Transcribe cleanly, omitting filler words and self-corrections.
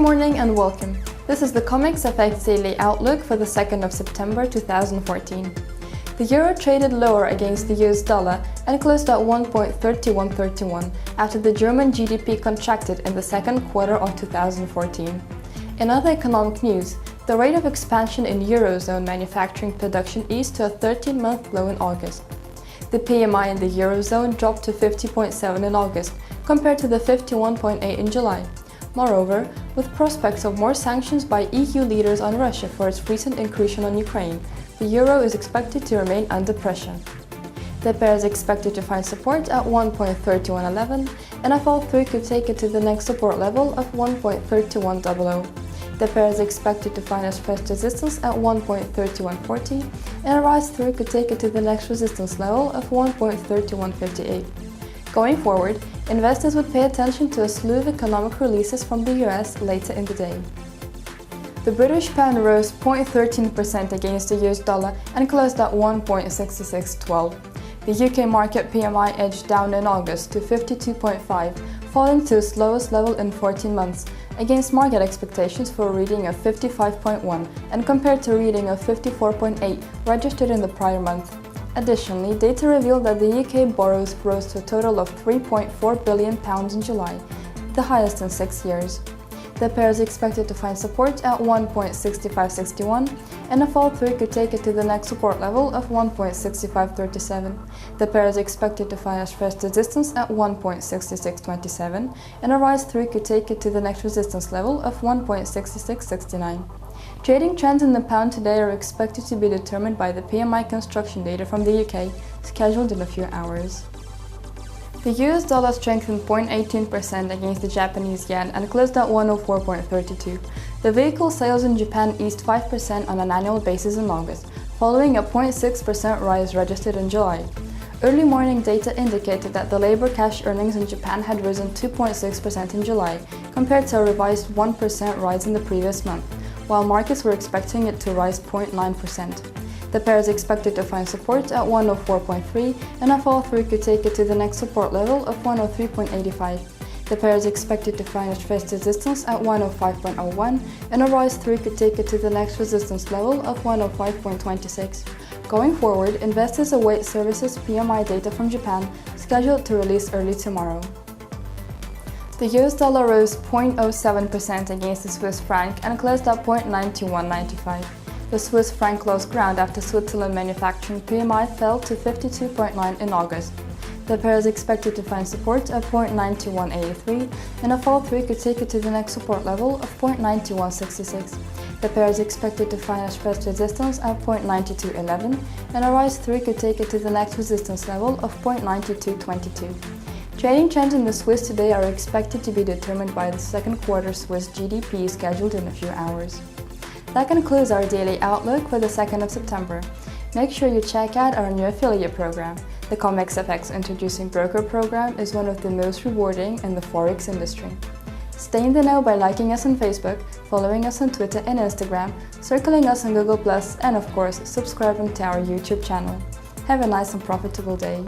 morning and welcome. This is the CommexFX Daily Outlook for the 2nd of September 2014. The euro traded lower against the US dollar and closed at 1.3131 after the German GDP contracted in the second quarter of 2014. In other economic news, the rate of expansion in Eurozone manufacturing production eased to a 13-month low in August. The PMI in the Eurozone dropped to 50.7 in August, compared to the 51.8 in July. Moreover, with prospects of more sanctions by EU leaders on Russia for its recent incursion on Ukraine, the euro is expected to remain under pressure. The pair is expected to find support at 1.3111, and a fall through could take it to the next support level of 1.3100. The pair is expected to find a first resistance at 1.3140, and a rise through could take it to the next resistance level of 1.3158. Going forward, investors would pay attention to a slew of economic releases from the US later in the day. The British pound rose 0.13% against the US dollar and closed at 1.6612. The UK market PMI edged down in August to 52.5, falling to its lowest level in 14 months, against market expectations for a reading of 55.1 and compared to a reading of 54.8 registered in the prior month. Additionally, data revealed that the UK borrows rose to a total of £3.4 billion in July, the highest in 6 years. The pair is expected to find support at 1.6561, and a fall through could take it to the next support level of 1.6537. The pair is expected to find a first resistance at 1.6627, and a rise through could take it to the next resistance level of 1.6669. Trading trends in the pound today are expected to be determined by the PMI construction data from the UK, scheduled in a few hours. The US dollar strengthened 0.18% against the Japanese yen and closed at 104.32. The vehicle sales in Japan eased 5% on an annual basis in August, following a 0.6% rise registered in July. Early morning data indicated that the labor cash earnings in Japan had risen 2.6% in July, compared to a revised 1% rise in the previous month, while markets were expecting it to rise 0.9%. The pair is expected to find support at 104.3, and a fall through could take it to the next support level of 103.85. The pair is expected to find its first resistance at 105.01, and a rise through could take it to the next resistance level of 105.26. Going forward, investors await services PMI data from Japan, scheduled to release early tomorrow. The US dollar rose 0.07% against the Swiss franc and closed at 0.92195. The Swiss franc lost ground after Switzerland manufacturing PMI fell to 52.9 in August. The pair is expected to find support at 0.92183, and a fall through could take it to the next support level of 0.92166. The pair is expected to find a first resistance at 0.9211, and a rise through could take it to the next resistance level of 0.9222. Trading trends in the Swiss today are expected to be determined by the second quarter Swiss GDP scheduled in a few hours. That concludes our daily outlook for the 2nd of September. Make sure you check out our new affiliate program. The CommexFX Introducing Broker program is one of the most rewarding in the Forex industry. Stay in the know by liking us on Facebook, following us on Twitter and Instagram, circling us on Google+, and of course, subscribing to our YouTube channel. Have a nice and profitable day.